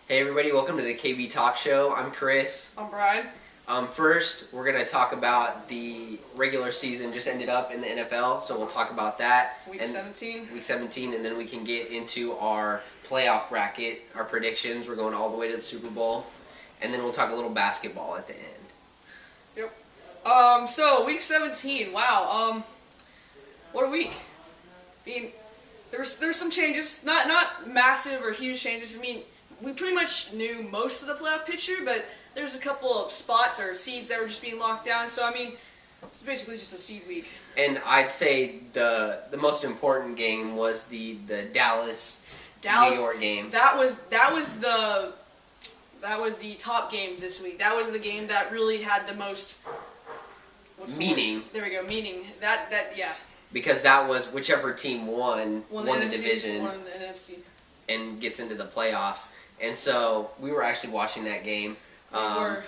Hey everybody, welcome to the KB Talk Show. I'm Chris. I'm Brian. First, we're going to talk about the regular season just ended up in the NFL, so we'll talk about that. Week 17. Week 17, and then we can get into our playoff bracket, our predictions. We're going all the way to the Super Bowl, and then we'll talk a little basketball at the end. Yep. So week 17. Wow. What a week. I mean, there's some changes, not massive or huge changes. I mean, we pretty much knew most of the playoff picture, but there's a couple of spots or seeds that were just being locked down. So I mean, it's basically just a seed week. And I'd say the most important game was the Dallas New York game. That was the top game this week. That was the game that really had the most meaning. There we go, meaning. That yeah. Because that was whichever team won the division won the NFC. And gets into the playoffs. And so we were actually watching that game. I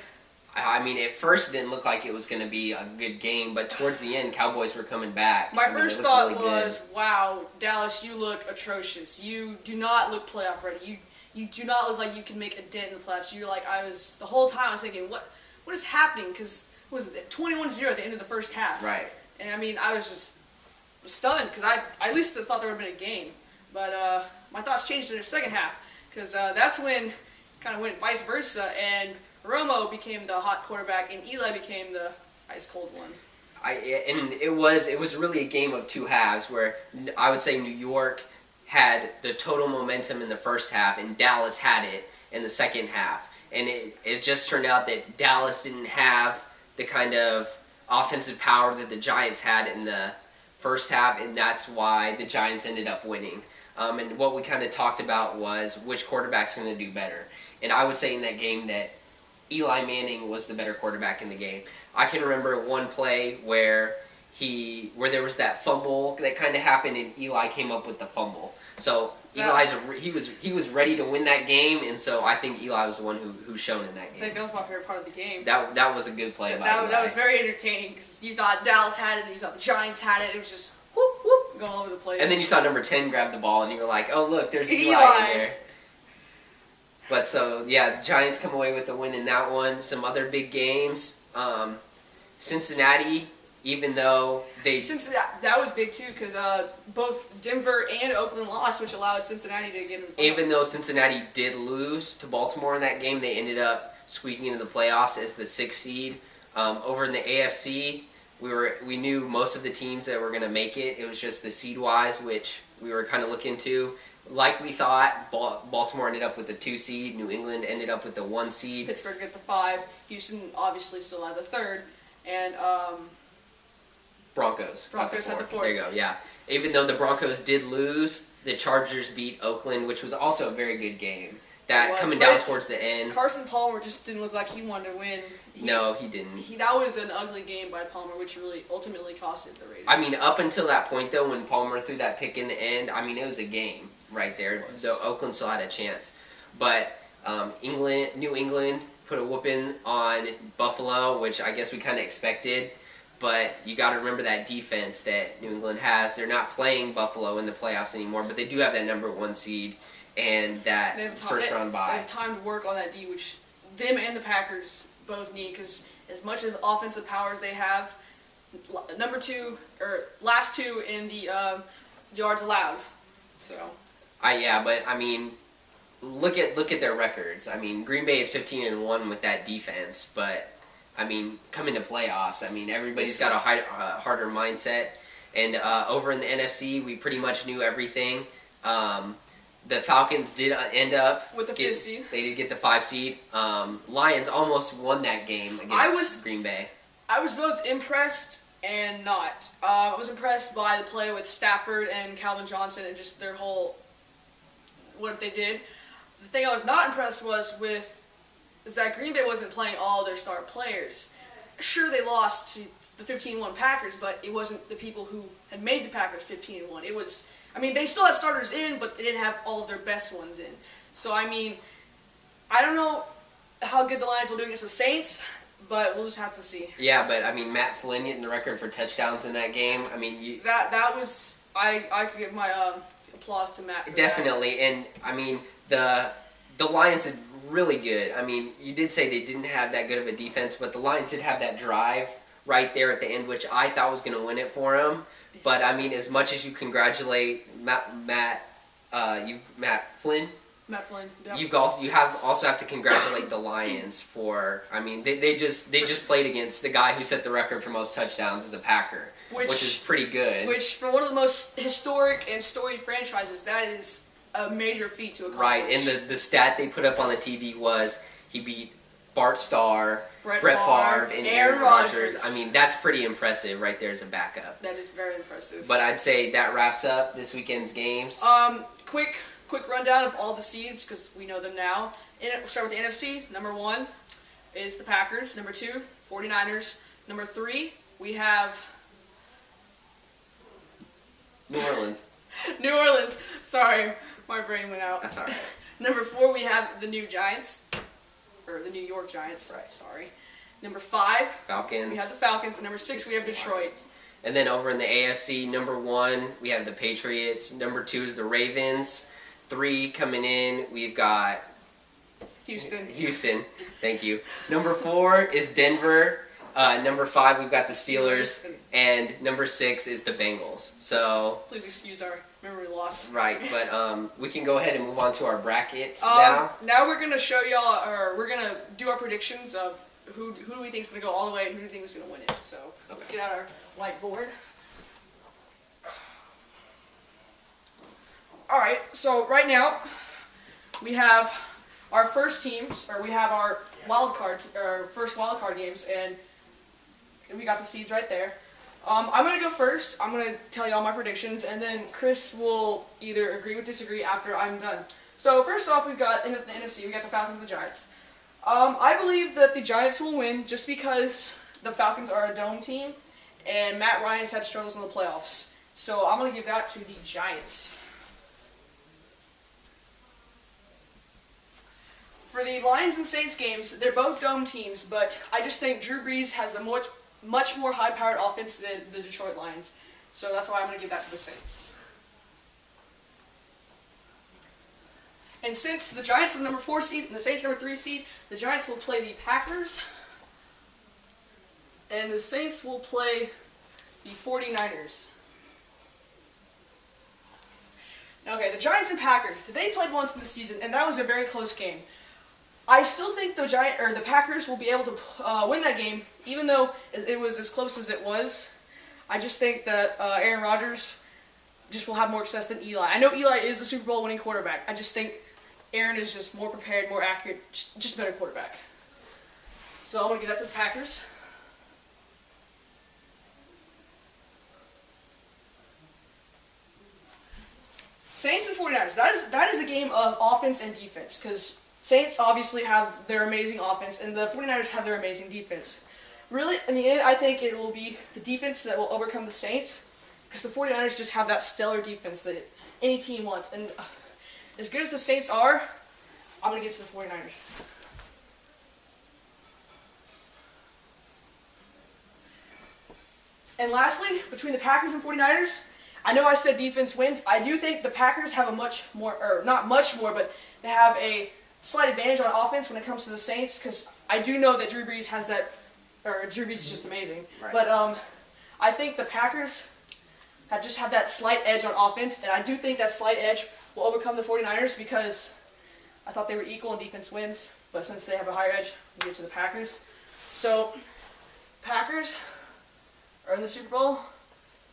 mean, at first it didn't look like it was going to be a good game, but towards the end, Cowboys were coming back. My first thought was, wow, Dallas, you look atrocious. You do not look playoff ready. You do not look like you can make a dent in the playoffs. You're like, the whole time I was thinking, what is happening? Because was it 21-0 at the end of the first half? Right. And I mean, I was just stunned because I at least thought there would have been a game. But my thoughts changed in the second half because that's when kind of went vice versa, and Romo became the hot quarterback, and Eli became the ice cold one. And it was really a game of two halves where I would say New York had the total momentum in the first half, and Dallas had it in the second half. And it just turned out that Dallas didn't have the kind of offensive power that the Giants had in the first half, and that's why the Giants ended up winning. And what we kind of talked about was which quarterback's going to do better. And I would say in that game that Eli Manning was the better quarterback in the game. I can remember one play where there was that fumble that kind of happened, and Eli came up with the fumble. So he was ready to win that game, and so I think Eli was the one who shone in that game. I think that was my favorite part of the game. That was a good play by Eli. That was very entertaining because you thought Dallas had it, and you thought the Giants had it. It was just whoop whoop going all over the place. And then you saw number 10 grab the ball, and you were like, "Oh look, there's Eli in there." But so, yeah, Giants come away with the win in that one. Some other big games. Cincinnati, even though that was big, too, because both Denver and Oakland lost, which allowed Cincinnati to get in the playoffs. Even though Cincinnati did lose to Baltimore in that game, they ended up squeaking into the playoffs as the 6th seed. Over in the AFC, we knew most of the teams that were going to make it. It was just the seed-wise, which we were kind of looking to. Like we thought, Baltimore ended up with the 2 seed. New England ended up with the 1 seed. Pittsburgh got the 5. Houston obviously still had the 3rd. And Broncos had the 4th. There you go, yeah. Even though the Broncos did lose, the Chargers beat Oakland, which was also a very good game. Coming down towards the end. Carson Palmer just didn't look like he wanted to win. No, he didn't. That was an ugly game by Palmer, which really ultimately costed the Raiders. I mean, up until that point, though, when Palmer threw that pick in the end, I mean, it was a game right there. The Oakland still had a chance. But New England put a whooping on Buffalo, which I guess we kind of expected. But you got to remember that defense that New England has. They're not playing Buffalo in the playoffs anymore, but they do have that number 1 seed and that first-round bye. They have time to work on that D, which them and the Packers both need, because as much as offensive powers they have, last 2 in the yards allowed. So. But I mean, look at their records. I mean, Green Bay is 15-1 with that defense, but I mean, coming to playoffs, I mean, everybody's got a harder mindset. And over in the NFC, we pretty much knew everything. The Falcons did end up with the 5th seed. They did get the 5 seed. Lions almost won that game against Green Bay. I was both impressed and not. I was impressed by the play with Stafford and Calvin Johnson and just their whole what they did. The thing I was not impressed is that Green Bay wasn't playing all their star players. Sure, they lost to the 15-1 Packers, but it wasn't the people who had made the Packers 15-1. It was, I mean, they still had starters in, but they didn't have all of their best ones in. So, I mean, I don't know how good the Lions will do against the Saints, but we'll just have to see. Yeah, but, I mean, Matt Flynn getting the record for touchdowns in that game, I mean... That was, I could give my applause to Matt for Definitely, that. And, I mean, the Lions did really good. I mean, you did say they didn't have that good of a defense, but the Lions did have that drive right there at the end, which I thought was going to win it for them. But I mean, as much as you congratulate Matt Flynn. Matt Flynn. Yep. You also have to congratulate the Lions for. I mean, they just played against the guy who set the record for most touchdowns as a Packer, which is pretty good. Which, for one of the most historic and storied franchises, that is a major feat to accomplish. Right, and the stat they put up on the TV was he beat Bart Starr, Brett Favre, and Aaron Rodgers. I mean, that's pretty impressive right there as a backup. That is very impressive. But I'd say that wraps up this weekend's games. Quick rundown of all the seeds, because we know them now. We'll start with the NFC. Number 1 is the Packers. Number 2, 49ers. Number 3, we have New Orleans. New Orleans. Sorry, my brain went out. That's all right. Number 4, we have the New Giants. Or the New York Giants. Right. Sorry. Number 5, Falcons. we have the Falcons. And number 6, we have Detroit. And then over in the AFC, number 1, we have the Patriots. Number 2 is the Ravens. 3 coming in, we've got Houston, thank you. Number 4 is Denver. Number 5, we've got the Steelers. And number 6 is the Bengals. So please excuse our memory loss. Right, but we can go ahead and move on to our brackets now. Now we're going to show y'all, or we're going to do our predictions of who do we think is going to go all the way and who do we think is going to win it. So let's get out our whiteboard. All right, so right now we have our first teams, or we have our first wild card games, and we got the seeds right there. I'm going to go first. I'm going to tell you all my predictions, and then Chris will either agree or disagree after I'm done. So first off, we've got in the NFC, we got the Falcons and the Giants. I believe that the Giants will win just because the Falcons are a dome team, and Matt Ryan has had struggles in the playoffs. So I'm going to give that to the Giants. For the Lions and Saints games, they're both dome teams, but I just think Drew Brees has a much more high-powered offense than the Detroit Lions. So that's why I'm going to give that to the Saints. And since the Giants are the number 4 seed and the Saints are number 3 seed, the Giants will play the Packers, and the Saints will play the 49ers. Okay, the Giants and Packers, they played once in the season, and that was a very close game. I still think the Packers will be able to win that game, even though it was as close as it was. I just think that Aaron Rodgers just will have more success than Eli. I know Eli is the Super Bowl winning quarterback. I just think Aaron is just more prepared, more accurate, just a better quarterback. So I'm going to give that to the Packers. Saints and 49ers. That is a game of offense and defense, because Saints obviously have their amazing offense, and the 49ers have their amazing defense. Really, in the end, I think it will be the defense that will overcome the Saints, because the 49ers just have that stellar defense that any team wants. And as good as the Saints are, I'm going to give it to the 49ers. And lastly, between the Packers and 49ers, I know I said defense wins. I do think the Packers have a not much more, but they have a slight advantage on offense when it comes to the Saints, because I do know that Drew Brees has that, or Drew Brees is just amazing. Right. But I think the Packers have that slight edge on offense, and I do think that slight edge will overcome the 49ers, because I thought they were equal in defense wins, but since they have a higher edge, we'll give it to the Packers. So, Packers are in the Super Bowl.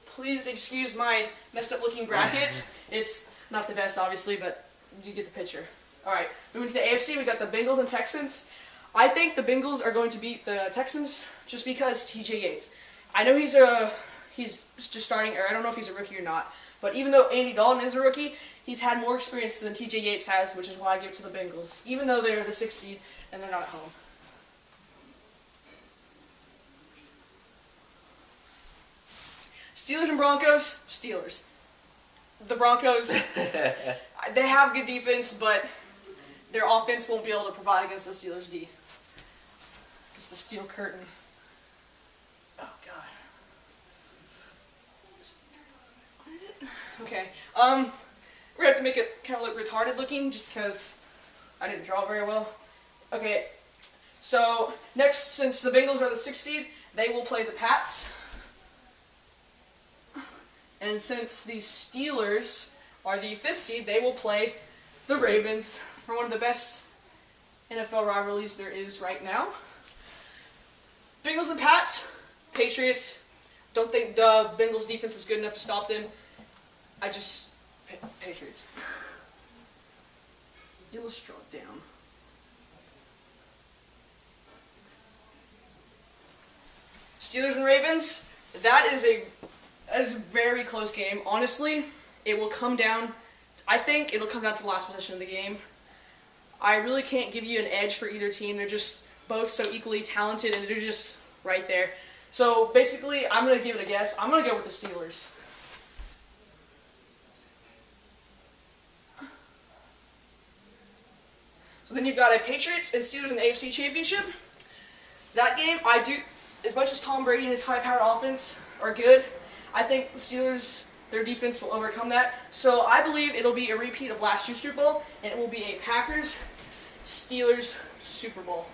Please excuse my messed up looking bracket. It's not the best, obviously, but you get the picture. All right, moving to the AFC, we got the Bengals and Texans. I think the Bengals are going to beat the Texans just because T.J. Yates. I know he's just starting, or I don't know if he's a rookie or not, but even though Andy Dalton is a rookie, he's had more experience than T.J. Yates has, which is why I give it to the Bengals, even though they're the 6th seed and they're not at home. Steelers and Broncos, Steelers. The Broncos, they have good defense, but their offense won't be able to provide against the Steelers' D. It's the steel curtain. Oh, God. What is it? Okay. We're going to have to make it kind of look retarded looking just because I didn't draw very well. Okay, so next, since the Bengals are the 6th seed, they will play the Pats. And since the Steelers are the 5th seed, they will play the Ravens for one of the best NFL rivalries there is right now. Bengals and Pats, Patriots. Don't think the Bengals defense is good enough to stop them. Patriots. Let's draw it down. Steelers and Ravens. That is a very close game. Honestly, it will come down. I think it'll come down to the last possession of the game. I really can't give you an edge for either team. They're just both so equally talented, and they're just right there. So basically, I'm going to give it a guess. I'm going to go with the Steelers. So then you've got a Patriots and Steelers in the AFC Championship. That game, as much as Tom Brady and his high-powered offense are good, I think the Steelers, their defense will overcome that. So I believe it'll be a repeat of last year's Super Bowl, and it will be a Packers-Steelers Super Bowl.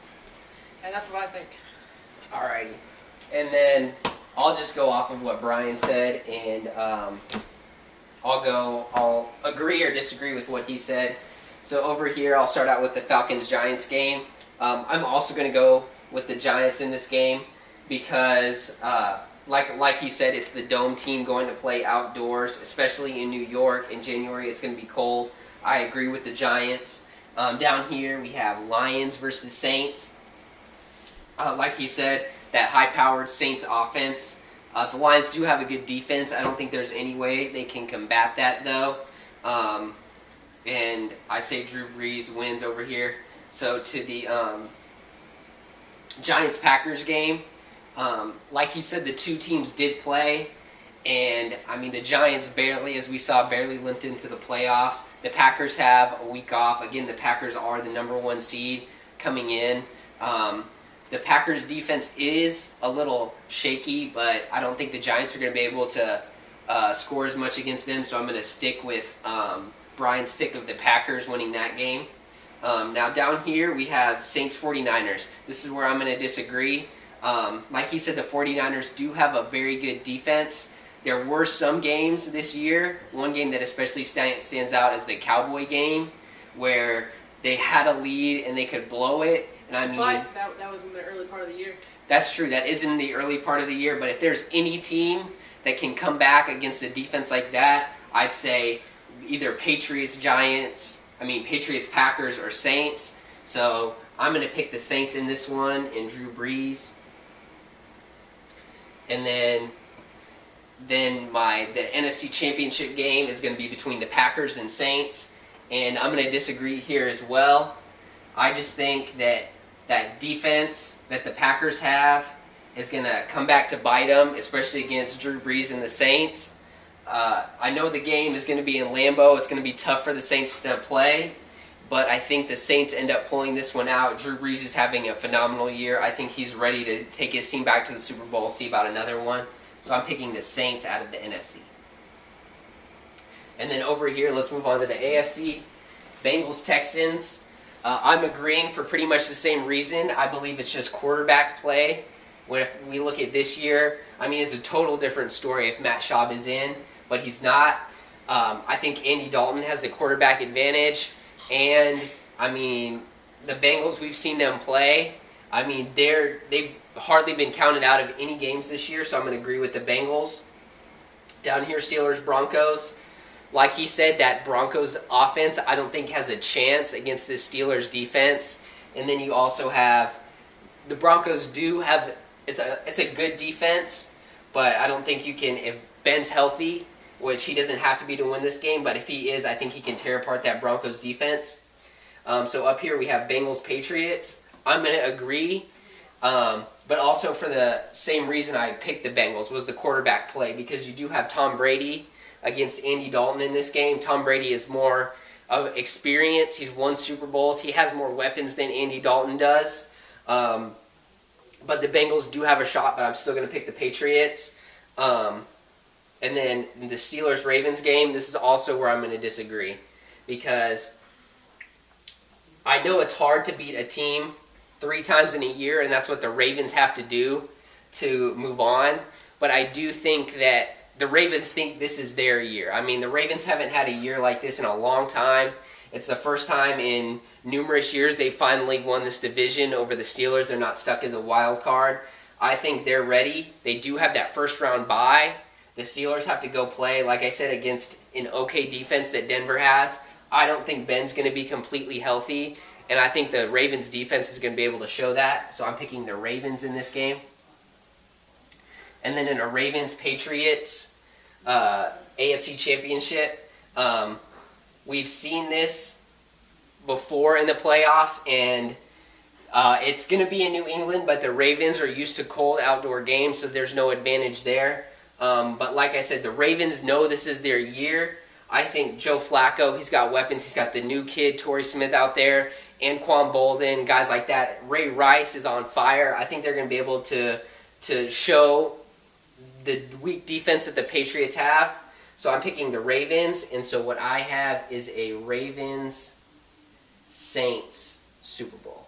And that's what I think. Alrighty. And then I'll just go off of what Brian said, and I'll agree or disagree with what he said. So over here, I'll start out with the Falcons-Giants game. I'm also going to go with the Giants in this game because, like he said, it's the dome team going to play outdoors, especially in New York. In January, it's going to be cold. I agree with the Giants. Down here, we have Lions versus Saints. Like he said, that high-powered Saints offense. The Lions do have a good defense. I don't think there's any way they can combat that, though. And I say Drew Brees wins over here. So to the Giants-Packers game, like he said, the two teams did play. And, I mean, the Giants barely limped into the playoffs. The Packers have a week off. Again, the Packers are the #1 seed coming in. The Packers' defense is a little shaky, but I don't think the Giants are going to be able to score as much against them, so I'm going to stick with Brian's pick of the Packers winning that game. Now down here we have Saints 49ers. This is where I'm going to disagree. Like he said, the 49ers do have a very good defense. There were some games this year. One game that especially stands out is the Cowboy game, where they had a lead and they could blow it. And I mean, but that was in the early part of the year. That's true. That is in the early part of the year. But if there's any team that can come back against a defense like that, I'd say either Patriots, Packers, or Saints. So I'm going to pick the Saints in this one and Drew Brees. And then the NFC Championship game is going to be between the Packers and Saints. And I'm going to disagree here as well. I just think that defense that the Packers have is going to come back to bite them, especially against Drew Brees and the Saints. I know the game is going to be in Lambeau. It's going to be tough for the Saints to play, but I think the Saints end up pulling this one out. Drew Brees is having a phenomenal year. I think he's ready to take his team back to the Super Bowl, see about another one. So I'm picking the Saints out of the NFC. And then over here, let's move on to the AFC. Bengals-Texans. I'm agreeing for pretty much the same reason. I believe it's just quarterback play. If we look at this year, it's a total different story if Matt Schaub is in, but he's not. I think Andy Dalton has the quarterback advantage. And, the Bengals, we've seen them play. They've hardly been counted out of any games this year, so I'm going to agree with the Bengals. Down here, Steelers-Broncos. Like he said, that Broncos offense, I don't think has a chance against this Steelers defense. And then you also have the Broncos do have it's a good defense, but I don't think you can, if Ben's healthy, which he doesn't have to be to win this game, but if he is, I think he can tear apart that Broncos defense. So up here we have Bengals-Patriots. I'm going to agree, but also for the same reason I picked the Bengals was the quarterback play, because you do have Tom Brady against Andy Dalton in this game. Tom Brady is more of experience. He's won Super Bowls. He has more weapons than Andy Dalton does. But the Bengals do have a shot, but I'm still going to pick the Patriots. And then the Steelers-Ravens game, this is also where I'm going to disagree. Because I know it's hard to beat a team 3 times in a year, and that's what the Ravens have to do to move on. But I do think that the Ravens think this is their year. I mean, the Ravens haven't had a year like this in a long time. It's the first time in numerous years they finally won this division over the Steelers. They're not stuck as a wild card. I think they're ready. They do have that first round bye. The Steelers have to go play, like I said, against an okay defense that Denver has. I don't think Ben's going to be completely healthy, and I think the Ravens defense is going to be able to show that. So I'm picking the Ravens in this game. And then in a Ravens-Patriots AFC Championship, we've seen this before in the playoffs, and it's going to be in New England, but the Ravens are used to cold outdoor games, so there's no advantage there. But like I said, the Ravens know this is their year. I think Joe Flacco, he's got weapons. He's got the new kid, Torrey Smith, out there, Anquan Bolden, guys like that. Ray Rice is on fire. I think they're going to be able to show the weak defense that the Patriots have. So I'm picking the Ravens, and so what I have is a Ravens-Saints Super Bowl.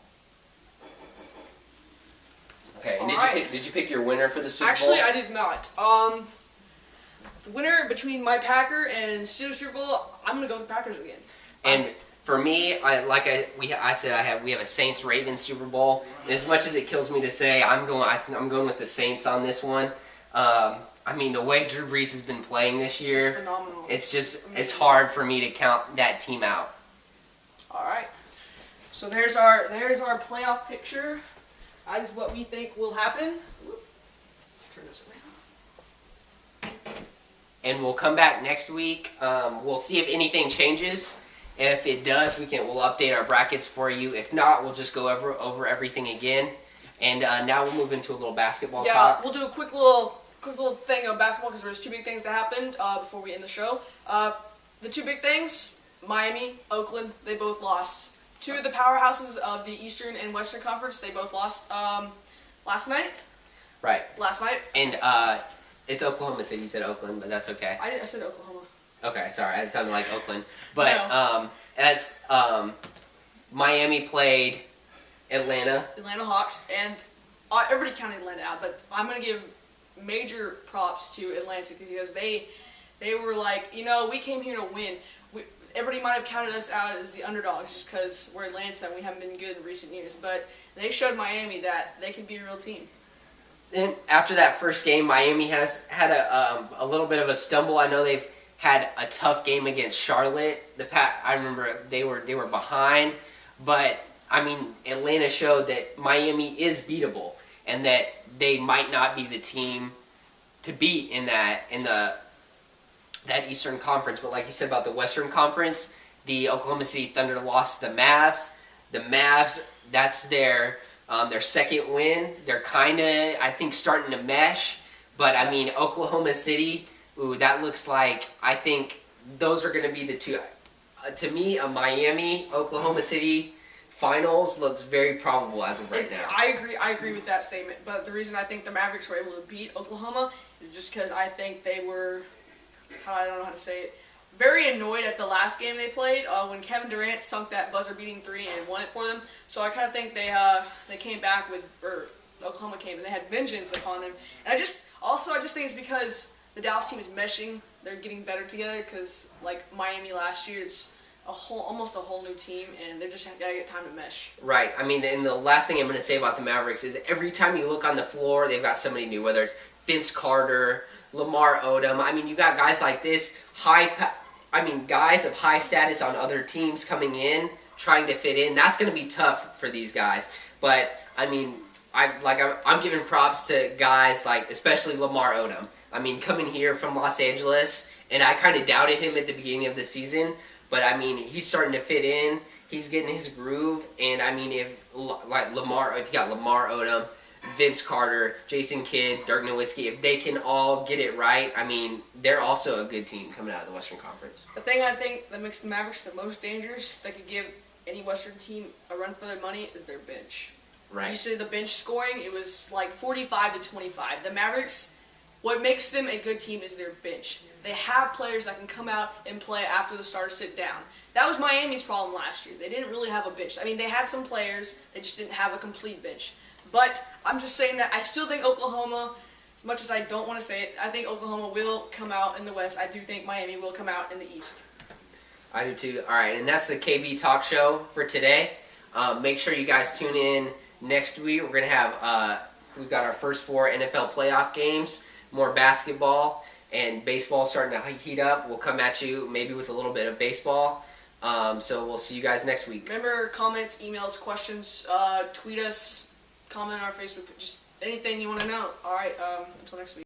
Okay, and did you pick your winner for the Super Bowl? Actually, I did not. The winner between my Packer and Steelers Super Bowl, I'm gonna go with the Packers again. And for me, we have a Saints Ravens Super Bowl. As much as it kills me to say, I'm going with the Saints on this one. I mean, the way Drew Brees has been playing this year, it's phenomenal. It's hard for me to count that team out. All right. So there's our playoff picture. That is what we think will happen. Turn this around. And we'll come back next week. We'll see if anything changes. If it does, we'll update our brackets for you. If not, we'll just go over everything again. And now we'll move into a little basketball talk. Yeah, we'll do a quick little thing of basketball because there's 2 big things that happened before we end the show. The 2 big things: Miami, Oakland. They both lost. 2 of the powerhouses of the Eastern and Western Conference. They both lost last night. Right. Last night. And it's Oklahoma City. You said Oakland, but that's okay. I said Oklahoma. Okay, sorry. It sounded like Oakland. But No. that's Miami played Atlanta. Atlanta Hawks, and everybody counted Atlanta out, but I'm going to give major props to Atlanta because they were like, we came here to win. Everybody might have counted us out as the underdogs just because we're Atlanta and we haven't been good in recent years, but they showed Miami that they can be a real team. Then after that first game, Miami has had a little bit of a stumble. I know they've had a tough game against Charlotte. I remember they were behind, but I mean Atlanta showed that Miami is beatable and that they might not be the team to beat in that Eastern Conference. But like you said about the Western Conference, the Oklahoma City Thunder lost to the Mavs. The Mavs, that's their second win. They're kind of, I think, starting to mesh. But, I mean, Oklahoma City, that looks like, I think those are going to be the 2. To me, a Miami-Oklahoma City finals looks very probable as of right now. I agree with that statement. But the reason I think the Mavericks were able to beat Oklahoma is just because I think they were, I don't know how to say it, very annoyed at the last game they played when Kevin Durant sunk that buzzer-beating 3 and won it for them. So I kind of think they came back Oklahoma came and they had vengeance upon them. And I just think it's because the Dallas team is meshing. They're getting better together because like Miami last year, it's almost a whole new team, and they're just gotta get time to mesh. Right. I mean, and the last thing I'm going to say about the Mavericks is every time you look on the floor, they've got somebody new. Whether it's Vince Carter, Lamar Odom. I mean, you got guys like this guys of high status on other teams coming in, trying to fit in. That's going to be tough for these guys. But I mean, I'm giving props to guys like, especially Lamar Odom. I mean, coming here from Los Angeles, and I kind of doubted him at the beginning of the season, but I mean, he's starting to fit in. He's getting his groove, and I mean, if you got Lamar Odom, Vince Carter, Jason Kidd, Dirk Nowitzki, if they can all get it right, I mean, they're also a good team coming out of the Western Conference. The thing I think that makes the Mavericks the most dangerous, that could give any Western team a run for their money, is their bench. Right. Usually the bench scoring, it was like 45-25. The Mavericks, What makes them a good team is their bench. They have players that can come out and play after the starters sit down. That was Miami's problem last year. They didn't really have a bench. I mean, they had some players, they just didn't have a complete bench. But I'm just saying that I still think Oklahoma, as much as I don't want to say it, I think Oklahoma will come out in the West. I do think Miami will come out in the East. I do too. All right, and that's the KB Talk Show for today. Make sure you guys tune in next week. We're gonna have we've got our first 4 NFL playoff games, more basketball, and baseball starting to heat up. We'll come at you maybe with a little bit of baseball. So we'll see you guys next week. Remember, comments, emails, questions, tweet us, comment on our Facebook, just anything you want to know. All right, until next week.